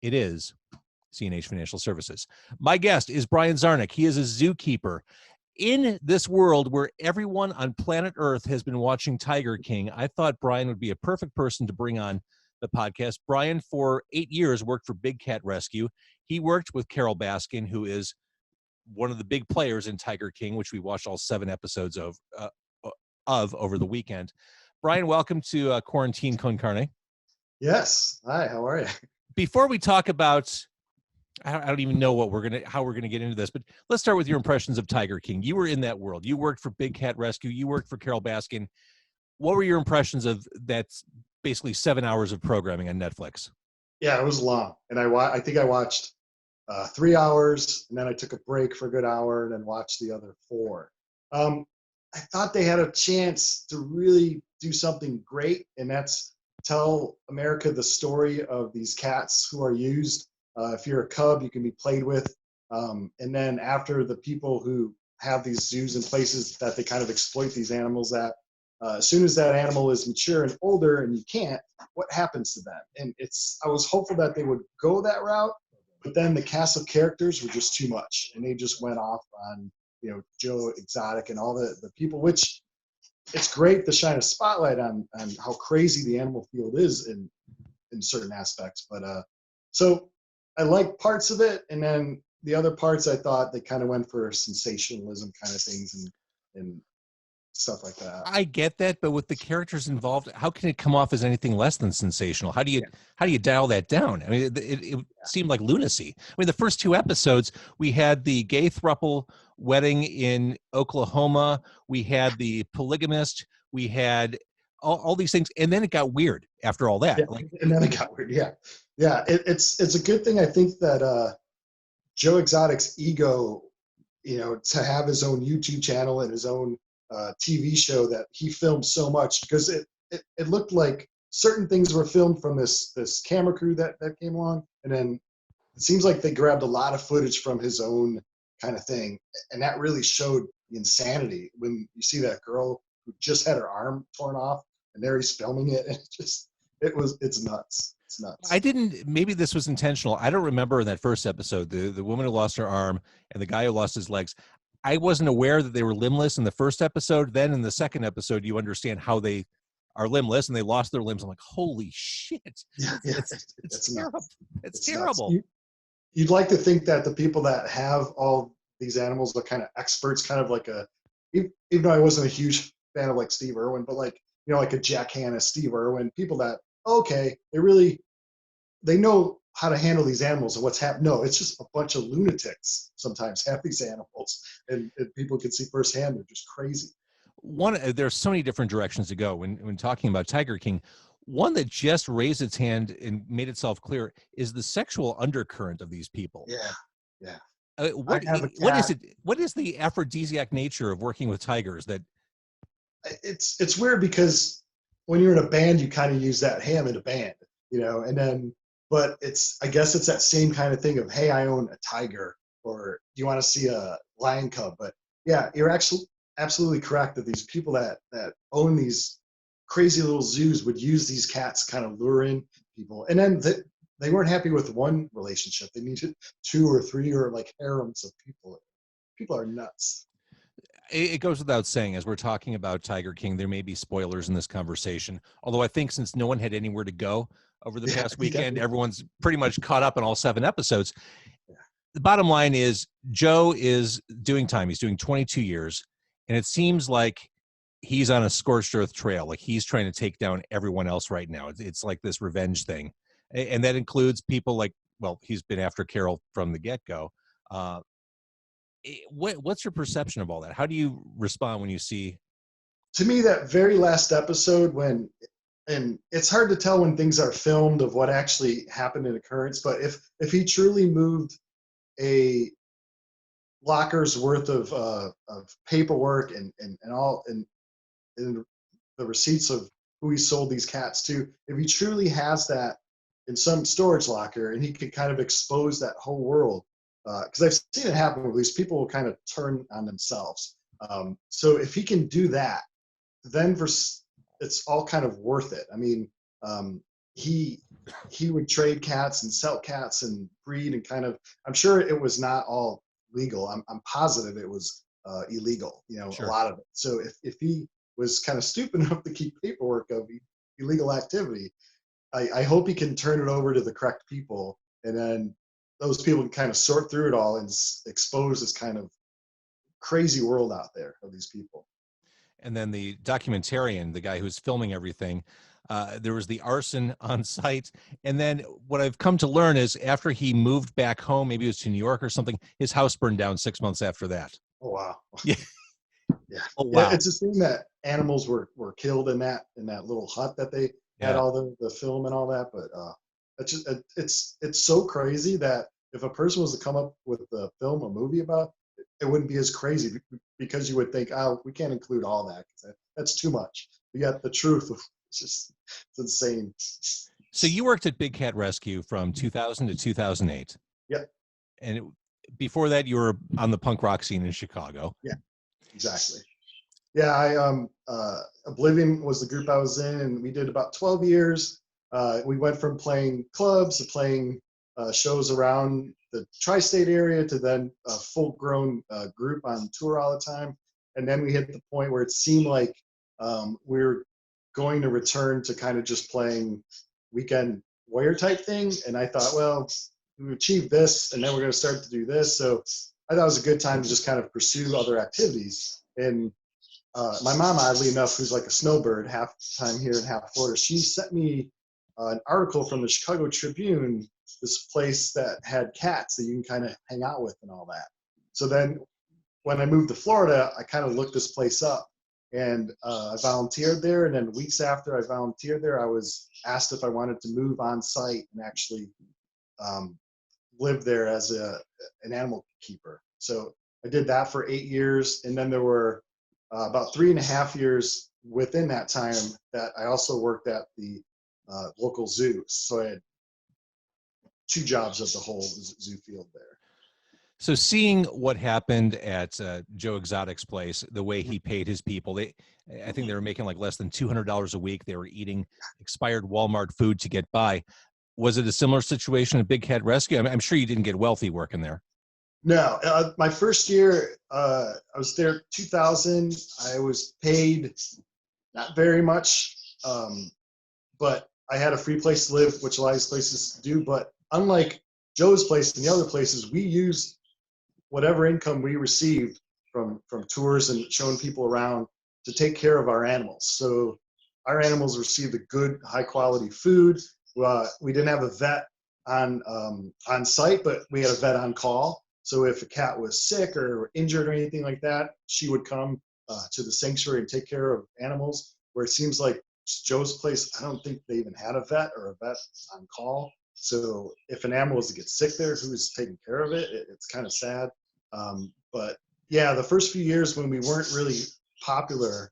It is CNH Financial Services. My guest is Brian Czarnik. He is a zookeeper. In this world where everyone on planet Earth has been watching Tiger King, I thought Brian would be a perfect person to bring on the podcast. Brian, for 8 years, worked for Big Cat Rescue. He worked with Carole Baskin, who is one of the big players in Tiger King, which we watched all 7 episodes of over the weekend. Brian, welcome to Quarantine Con Carne. Yes. Hi, how are you? Before we talk about, I don't even know how we're gonna get into this, but let's start with your impressions of Tiger King. You were in that world. You worked for Big Cat Rescue. You worked for Carole Baskin. What were your impressions of that basically 7 hours of programming on Netflix? Yeah, it was long, and I think I watched 3 hours, and then I took a break for a good hour, and then watched the other 4. I thought they had a chance to really do something great, and that's tell America the story of these cats who are used. If you're a cub, you can be played with. And then after the people who have these zoos and places that they kind of exploit these animals at, as soon as that animal is mature and older and you can't, what happens to them? And I was hopeful that they would go that route, but then the cast of characters were just too much. And they just went off on, Joe Exotic and all the people, which it's great to shine a spotlight on how crazy the animal field is in certain aspects. But so I like parts of it, and then the other parts I thought they kind of went for sensationalism kind of things and stuff like that. I get that, but with the characters involved, how can it come off as anything less than sensational? How do you dial that down? I mean, it seemed like lunacy. I mean, the first 2 episodes, we had the gay throuple wedding in Oklahoma. We had the polygamist. We had all these things, and then it got weird after all that. Yeah, and then it got weird. Yeah. It's a good thing. I think that Joe Exotic's ego, to have his own YouTube channel and his own TV show that he filmed so much, because it looked like certain things were filmed from this camera crew that came along, and then it seems like they grabbed a lot of footage from his own kind of thing, and that really showed the insanity when you see that girl who just had her arm torn off, and there he's filming it, and it's nuts. It's nuts. Maybe this was intentional. I don't remember in that first episode, the woman who lost her arm and the guy who lost his legs. I wasn't aware that they were limbless in the first episode. Then in the second episode, you understand how they are limbless and they lost their limbs. I'm like, holy shit. Yeah, it's terrible. Nuts. It's terrible. You'd like to think that the people that have all these animals are kind of experts, kind of like even though I wasn't a huge fan of like Steve Irwin, but like a Jack Hanna, Steve Irwin, people that, they know how to handle these animals and what's happening. No, it's just a bunch of lunatics sometimes have these animals, and people can see firsthand they're just crazy. There's so many different directions to go when talking about Tiger King. One that just raised its hand and made itself clear is the sexual undercurrent of these people. Yeah. What is it? What is the aphrodisiac nature of working with tigers? That it's weird, because when you're in a band, you kind of use that, hey, I'm in a band, and then, but I guess it's that same kind of thing of, hey, I own a tiger, or do you want to see a lion cub? But yeah, you're actually absolutely correct that these people that own these crazy little zoos would use these cats to kind of lure in people. And then they weren't happy with one relationship. They needed 2 or 3 or like harems of people. People are nuts. It goes without saying, as we're talking about Tiger King, there may be spoilers in this conversation. Although I think since no one had anywhere to go over the past weekend, everyone's pretty much caught up on all 7 episodes. Yeah. The bottom line is Joe is doing time. He's doing 22 years. And it seems like he's on a scorched earth trail. Like he's trying to take down everyone else right now. It's like this revenge thing. And that includes people like, well, he's been after Carole from the get-go. What's your perception of all that? How do you respond when you see? To me, that very last episode and it's hard to tell when things are filmed of what actually happened in occurrence, but if he truly moved a locker's worth of paperwork and all and the receipts of who he sold these cats to, if he truly has that in some storage locker, and he could kind of expose that whole world, because I've seen it happen where these people will kind of turn on themselves. So if he can do that, then it's all kind of worth it. I mean, he he would trade cats and sell cats and breed and kind of, I'm sure it was not all legal. I'm positive it was illegal, a Sure. lot of it. So if he was kind of stupid enough to keep paperwork of illegal activity, I hope he can turn it over to the correct people, and then those people can kind of sort through it all and expose this kind of crazy world out there of these people. And then the documentarian, the guy who's filming everything, there was the arson on site. And then what I've come to learn is after he moved back home, maybe it was to New York or something, his house burned down 6 months after that. Oh wow. Yeah. Yeah. Oh wow. Yeah, it's a shame that animals were killed in that little hut that they had Yeah. all the film and all that. But it's just, it's so crazy that if a person was to come up with a film, a movie about it, it wouldn't be as crazy because you would think, oh, we can't include all that because that's too much. But yet the truth, it's insane. So you worked at Big Cat Rescue from 2000 to 2008. Yep. And before that, you were on the punk rock scene in Chicago. Yeah. Exactly. Yeah, Oblivion was the group I was in, and we did about 12 years. We went from playing clubs to playing shows around the tri-state area to then a full-grown group on tour all the time. And then we hit the point where it seemed like we were going to return to kind of just playing weekend warrior type thing. And I thought, well, we achieved this, and then we're going to start to do this. So I thought it was a good time to just kind of pursue other activities. And my mom, oddly enough, who's like a snowbird, half time here and half Florida, she sent me an article from the Chicago Tribune, this place that had cats that you can kind of hang out with and all that. So then when I moved to Florida, I kind of looked this place up, and I volunteered there. And then weeks after I volunteered there, I was asked if I wanted to move on site and actually live there as an animal keeper. So I did that for 8 years. And then there were about 3.5 years within that time that I also worked at the local zoo. So I had 2 jobs of the whole zoo field there. So seeing what happened at Joe Exotic's place, the way he paid his people, I think they were making like less than $200 a week. They were eating expired Walmart food to get by. Was it a similar situation at Big Cat Rescue? I'm sure you didn't get wealthy working there. No, my first year, I was there 2000. I was paid not very much, but I had a free place to live, which a lot of these places do. But unlike Joe's place and the other places, we used whatever income we received from tours and showing people around to take care of our animals. So our animals received a good, high quality food. We didn't have a vet on site, but we had a vet on call. So if a cat was sick or injured or anything like that, she would come to the sanctuary and take care of animals. Where it seems like Joe's place, I don't think they even had a vet or a vet on call. So if an animal was to get sick there, who's taking care of it? It's kind of sad. But yeah, the first few years when we weren't really popular,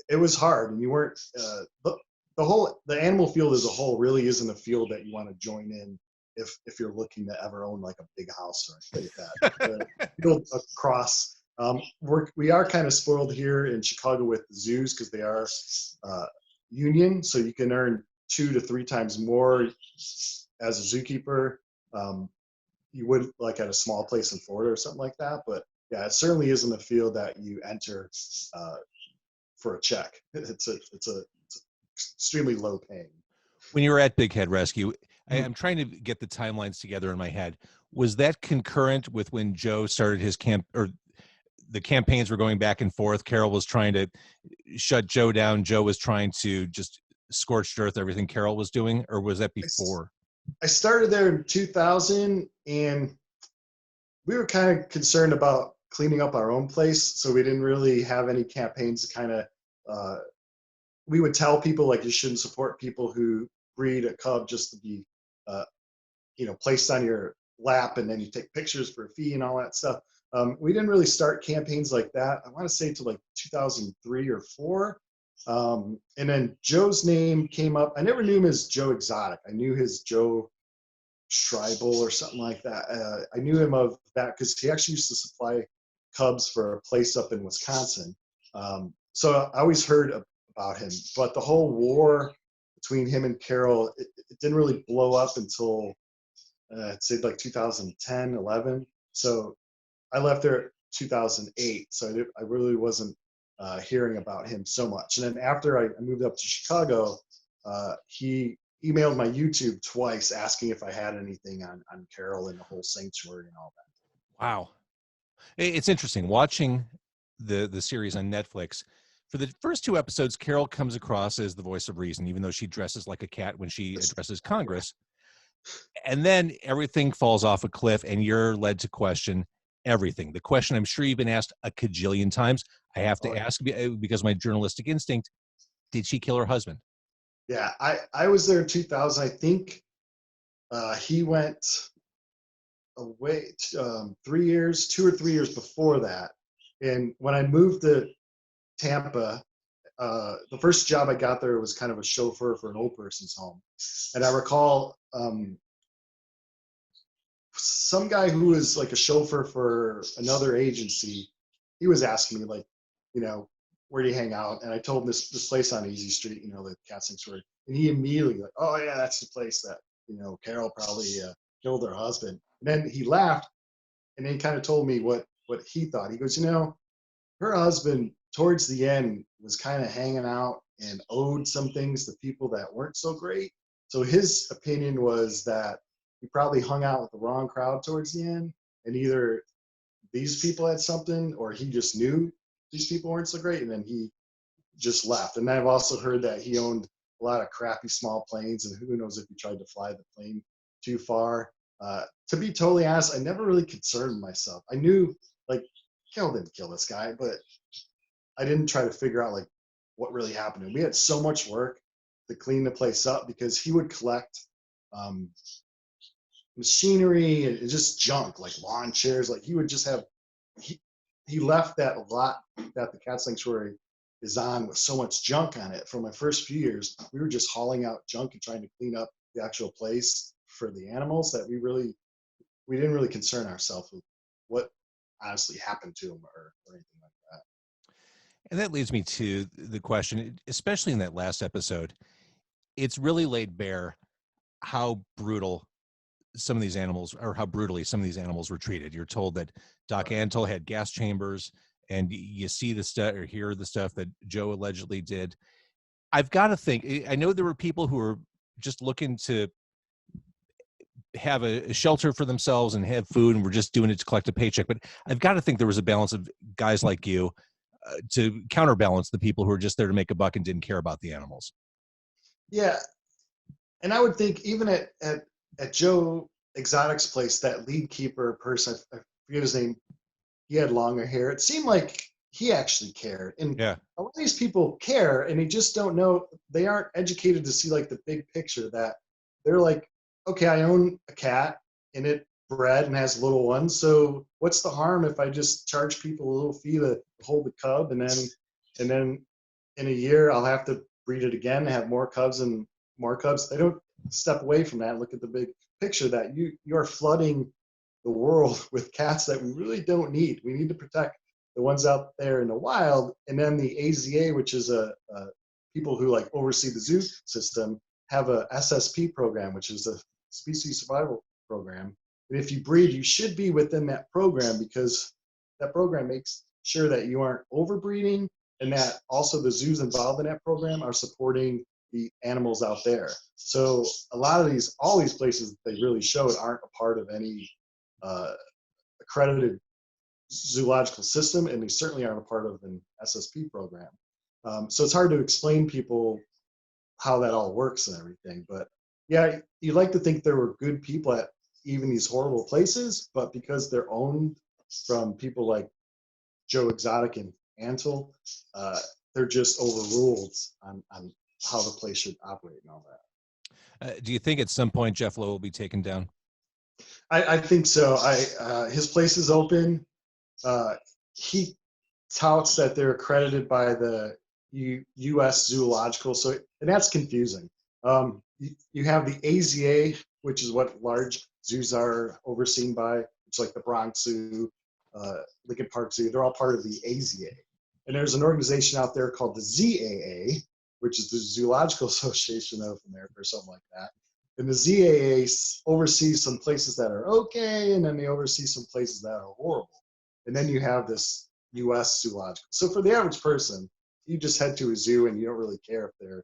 it was hard, and you weren't. The animal field as a whole really isn't a field that you want to join in if you're looking to ever own like a big house or anything like that. The field across. We are kind of spoiled here in Chicago with zoos because they are union, so you can earn 2 to 3 times more as a zookeeper. You would like at a small place in Florida or something like that. But yeah, it certainly isn't a field that you enter for a check. It's extremely low paying. When you were at Big Cat Rescue, I'm trying to get the timelines together in my head. Was that concurrent with when Joe started his camp, or the campaigns were going back and forth? Carole was trying to shut Joe down. Joe was trying to just scorched earth everything Carole was doing, or was that before? I started there in 2000, and we were kind of concerned about cleaning up our own place, so we didn't really have any campaigns to kind of we would tell people like you shouldn't support people who breed a cub just to be placed on your lap and then you take pictures for a fee and all that stuff. We didn't really start campaigns like that, I want to say, to like 2003 or 4. And then Joe's name came up. I never knew him as Joe Exotic. I knew his Joe Tribal or something like that. I knew him of that because he actually used to supply cubs for a place up in Wisconsin. So I always heard about him. But the whole war between him and Carole, it didn't really blow up until I'd say like 2010, 11. So I left there at 2008. So I really wasn't hearing about him so much. And then after I moved up to Chicago, he emailed my YouTube twice asking if I had anything on Carole and the whole sanctuary and all that. Wow. It's interesting watching the series on Netflix. For the first 2 episodes, Carole comes across as the voice of reason, even though she dresses like a cat when she addresses Congress. And then everything falls off a cliff, and you're led to question everything. The question I'm sure you've been asked a cajillion times. I have to ask because my journalistic instinct: did she kill her husband? Yeah, I was there in 2000. I think he went away 2 or 3 years before that. And when I moved to Tampa, the first job I got there was kind of a chauffeur for an old person's home. And I recall some guy who was like a chauffeur for another agency, he was asking me like, where do you hang out? And I told him this place on Easy Street, the cat sanctuary. And he immediately like, oh yeah, that's the place that, Carole probably killed her husband. And then he laughed and then he kind of told me what he thought. He goes, her husband towards the end was kind of hanging out and owed some things to people that weren't so great. So his opinion was that he probably hung out with the wrong crowd towards the end, and either these people had something or he just knew these people weren't so great, and then he just left. And I've also heard that he owned a lot of crappy small planes, and who knows if he tried to fly the plane too far. To be totally honest, I never really concerned myself. I knew like Carole didn't kill this guy, but I didn't try to figure out like what really happened. And we had so much work to clean the place up because he would collect machinery and just junk like lawn chairs. Like he would just have, he left that lot that the cat sanctuary is on with so much junk on it. For my first few years, we were just hauling out junk and trying to clean up the actual place for the animals that we didn't really concern ourselves with what honestly happened to them or anything like that. And that leads me to the question, especially in that last episode, it's really laid bare how brutal some of these animals, or how brutally some of these animals were treated. You're told that Doc Antle had gas chambers, and you see the stuff or hear the stuff that Joe allegedly did. I've got to think, I know there were people who were just looking to have a shelter for themselves and have food, and were just doing it to collect a paycheck. But I've got to think there was a balance of guys like you to counterbalance the people who are just there to make a buck and didn't care about the animals. Yeah. And I would think even at Joe Exotic's place, that lead keeper person, I forget his name, he had longer hair. It seemed like he actually cared. And yeah, a lot of these people care, and they just don't know, they aren't educated to see like the big picture, that they're like, okay, I own a cat and it bred and has little ones. So what's the harm if I just charge people a little fee to hold the cub, and then in a year I'll have to breed it again and have more cubs and more cubs. They don't step away from that and look at the big picture, that you are flooding the world with cats that we really don't need. We need to protect the ones out there in the wild. And then the AZA, which is a people who like oversee the zoo system, have a SSP program, which is a species survival program. And if you breed, you should be within that program, because that program makes sure that you aren't overbreeding, and that also the zoos involved in that program are supporting the animals out there. So a lot of all these places that they really showed aren't a part of any accredited zoological system, and they certainly aren't a part of an SSP program. So it's hard to explain people how that all works and everything. But yeah, you'd like to think there were good people at even these horrible places, but because they're owned from people like Joe Exotic and Antle, they're just overruled on how the place should operate and all that. Do you think at some point Jeff Lowe will be taken down? I think so. His place is open. He touts that they're accredited by the U.S. Zoological, and that's confusing. You have the AZA, which is what large zoos are overseen by. It's like the Bronx Zoo, Lincoln Park Zoo. They're all part of the AZA. And there's an organization out there called the ZAA, which is the Zoological Association of America or something like that. And the ZAA oversees some places that are okay, and then they oversee some places that are horrible. And then you have this U.S. Zoological. So for the average person, you just head to a zoo and you don't really care if they're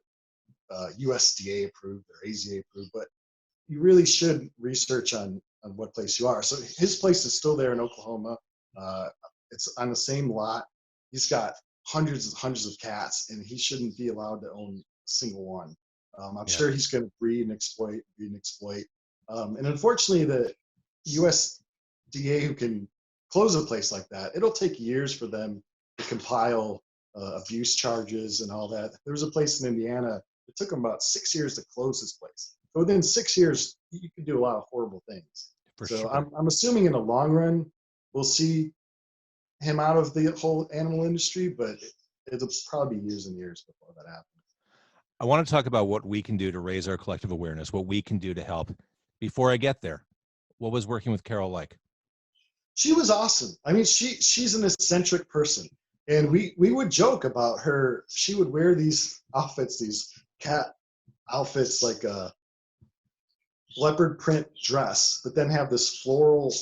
USDA approved or AZA approved, but you really should research on what place you are. So his place is still there in Oklahoma. It's on the same lot. He's got hundreds of cats, and he shouldn't be allowed to own a single one. I'm sure he's going to breed and exploit. And unfortunately, the USDA, who can close a place like that, it'll take years for them to compile abuse charges and all that. There was a place in Indiana, it took them about 6 years to close this place. But within 6 years, you can do a lot of horrible things. So I'm assuming in the long run, we'll see him out of the whole animal industry, but it'll probably be years and years before that happens. I want to talk about what we can do to raise our collective awareness, what we can do to help. Before I get there, what was working with Carole like? She was awesome. I mean, she's an eccentric person. And we would joke about her. She would wear these outfits, these cat outfits, like a leopard print dress, but then have this floral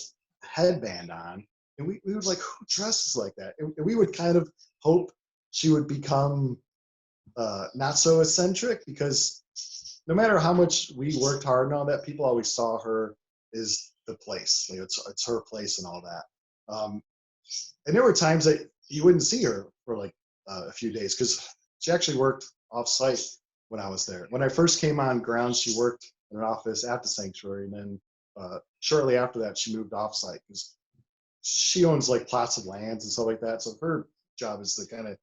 headband on. And we would like, who dresses like that? And we would kind of hope she would become not so eccentric, because no matter how much we worked hard and all that, people always saw her as the place. Like it's her place and all that. And there were times that you wouldn't see her for like a few days, because she actually worked off-site when I was there. When I first came on ground, she worked in an office at the sanctuary, and then shortly after that, she moved off-site because she owns like plots of lands and stuff like that. So her job is to kind of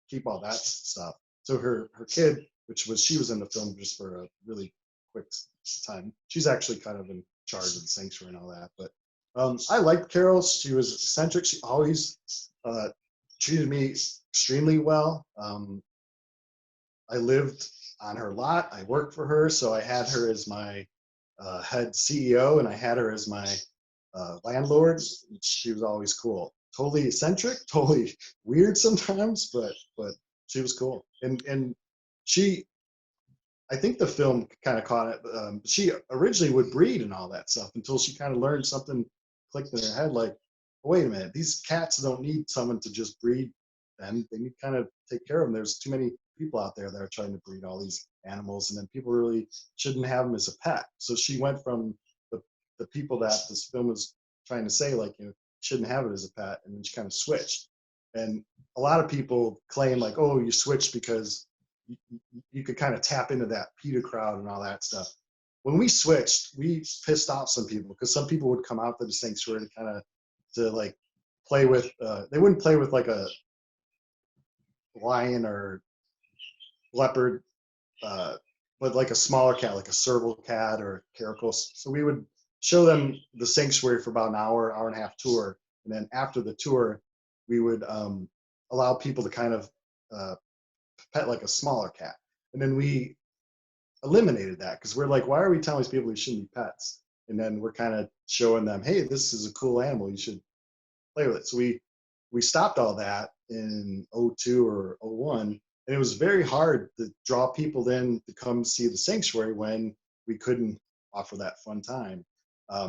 keep all that stuff. So her kid, she was in the film just for a really quick time. She's actually kind of in charge of the sanctuary and all that. But I liked Carole. She was eccentric. She always treated me extremely well. I lived on her lot. I worked for her, so I had her as my head CEO, and I had her as my landlord. She was always cool. Totally eccentric, totally weird sometimes, but she was cool. And she, I think the film kind of caught it. She originally would breed and all that stuff until she kind of learned something clicked in her head, like, wait a minute, these cats don't need someone to just breed them. They need kind of take care of them. There's too many people out there that are trying to breed all these animals, and then people really shouldn't have them as a pet. So she went from the people that this film was trying to say, like, shouldn't have it as a pet, and then she kind of switched. And a lot of people claim like, oh, you switched because you could kind of tap into that PETA crowd and all that stuff. When we switched, we pissed off some people, because some people would come out to the sanctuary to kind of like play with. They wouldn't play with like a lion or leopard, but like a smaller cat, like a serval cat or a caracal. So we would show them the sanctuary for about an hour and a half tour, and then after the tour, we would allow people to kind of pet like a smaller cat. And then we eliminated that, because we're like, why are we telling these people they shouldn't be pets? And then we're kind of showing them, hey, this is a cool animal, you should play with it. So we stopped all that in 02 or 01, and it was very hard to draw people in to come see the sanctuary when we couldn't offer that fun time.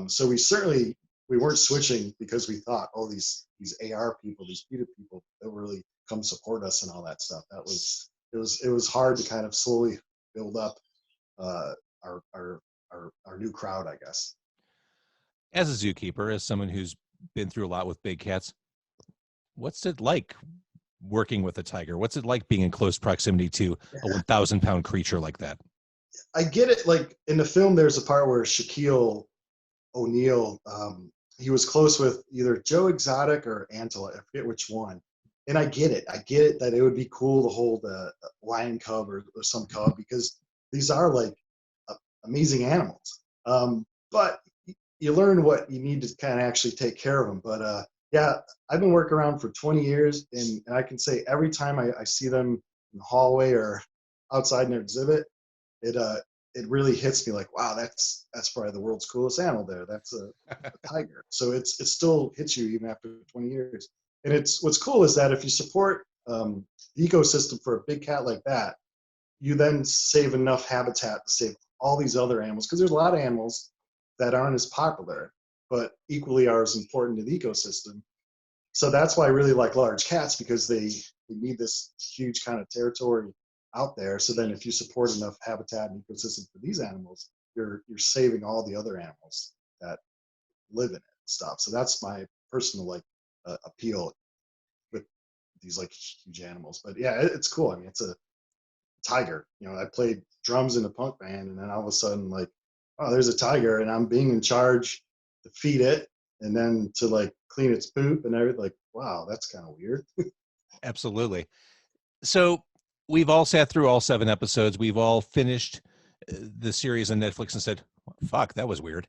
So we weren't switching because we thought, oh, these AR people, these PETA people, they'll really come support us and all that stuff. It was hard to kind of slowly build up our new crowd, I guess. As a zookeeper, as someone who's been through a lot with big cats, what's it like working with a tiger? What's it like being in close proximity to a 1,000-pound creature like that? I get it. Like in the film, there's a part where Shaquille O'Neal, he was close with either Joe Exotic or Antela, I forget which one. And I get it. I get it that it would be cool to hold a lion cub or some cub, because these are like amazing animals. But you learn what you need to kind of actually take care of them. But yeah, I've been working around for 20 years, and I can say every time I see them in the hallway or outside in their exhibit, it really hits me like, wow, that's probably the world's coolest animal there. That's a tiger. So it still hits you even after 20 years. And what's cool is that if you support the ecosystem for a big cat like that, you then save enough habitat to save all these other animals, because there's a lot of animals that aren't as popular, but equally are as important to the ecosystem. So that's why I really like large cats, because they need this huge kind of territory out there. So then if you support enough habitat and ecosystem for these animals, you're saving all the other animals that live in it and stuff. So that's my personal like appeal with these like huge animals. But yeah, it's cool. I mean, it's a tiger. You know, I played drums in a punk band, and then all of a sudden, like, oh, there's a tiger, and I'm being in charge to feed it, and then to like clean its poop and everything. Like, wow, that's kind of weird. Absolutely. So we've all sat through all 7 episodes. We've all finished the series on Netflix and said, fuck, that was weird.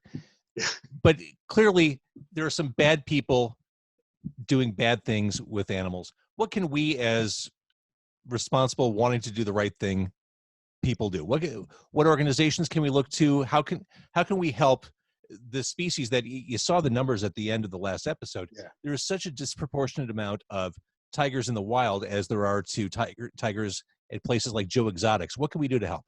Yeah. But clearly there are some bad people doing bad things with animals. What can we, as responsible, wanting to do the right thing people do? What organizations can we look to? How can we help the species that you saw the numbers at the end of the last episode? Yeah. There is such a disproportionate amount of tigers in the wild as there are to tigers at places like Joe Exotics. What can we do to help?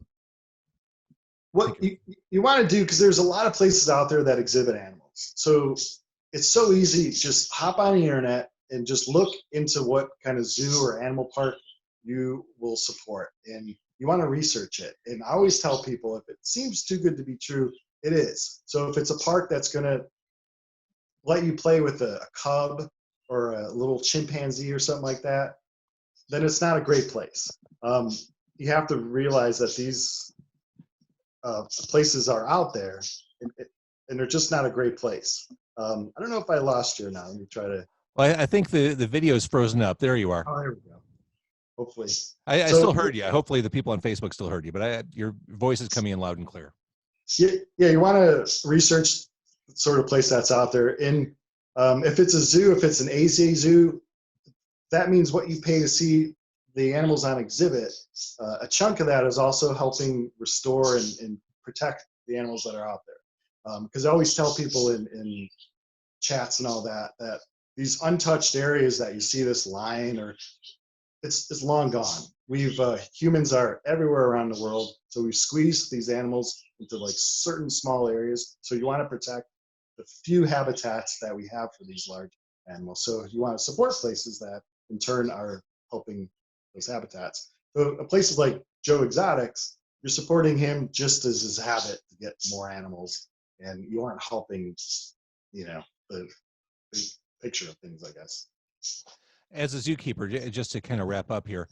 What you want to do, because there's a lot of places out there that exhibit animals. So it's so easy. Just hop on the internet and just look into what kind of zoo or animal park you will support. And you want to research it. And I always tell people, if it seems too good to be true, it is. So if it's a park that's going to let you play with a cub or a little chimpanzee or something like that, then it's not a great place. You have to realize that these places are out there, and they're just not a great place. I don't know if I lost you or not. Let me try to. Well, I think the video is frozen up. There you are. Oh, there we go. Hopefully. I still heard you. Hopefully the people on Facebook still heard you, but your voice is coming in loud and clear. Yeah, you want to research the sort of place that's out there. And if it's a zoo, if it's an AZA zoo, that means what you pay to see the animals on exhibit. A chunk of that is also helping restore and protect the animals that are out there. Because I always tell people in chats and all that these untouched areas that you see this line, or it's long gone. We've humans are everywhere around the world, so we've squeezed these animals into like certain small areas. So you want to protect the few habitats that we have for these large animals. So you want to support places that in turn are helping those habitats. So places like Joe Exotics, you're supporting him just as his habit to get more animals, and you aren't helping, the big picture of things, I guess. As a zookeeper, just to kind of wrap up here,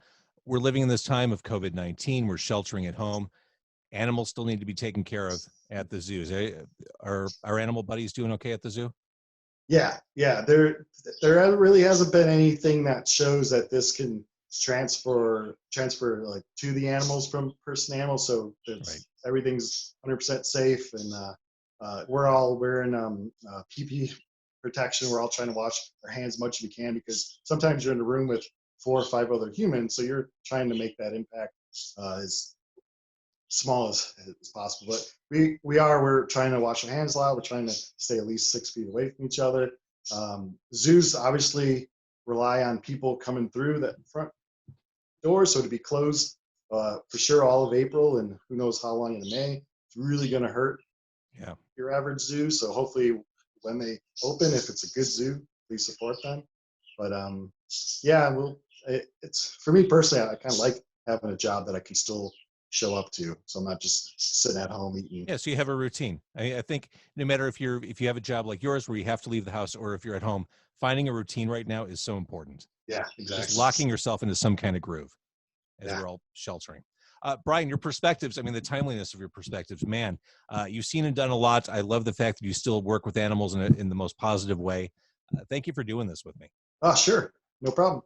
we're living in this time of COVID-19. We're sheltering at home. Animals still need to be taken care of at the zoos. Are our animal buddies doing okay at the zoo? Yeah. There really hasn't been anything that shows that this can transfer like to the animals from person to animal. So everything's 100% safe, and we're all wearing PPE protection. We're all trying to wash our hands as much as we can, because sometimes you're in a room with 4 or 5 other humans, so you're trying to make that impact as small as possible. But we're trying to wash our hands a lot. We're trying to stay at least 6 feet away from each other. Zoos obviously rely on people coming through that front door, so to be closed for sure all of April, and who knows how long in May, it's really going to hurt your average zoo. So hopefully when they open, if it's a good zoo, please support them. But it's for me personally, I kind of like having a job that I can still show up to, so I'm not just sitting at home eating. Yeah, so you have a routine. I think no matter if you have a job like yours where you have to leave the house, or if you're at home, finding a routine right now is so important. Yeah, exactly. Just locking yourself into some kind of groove as we're all sheltering. Brian, your perspectives, the timeliness of your perspectives, man, you've seen and done a lot. I love the fact that you still work with animals in the most positive way. Thank you for doing this with me. Oh, sure. No problem.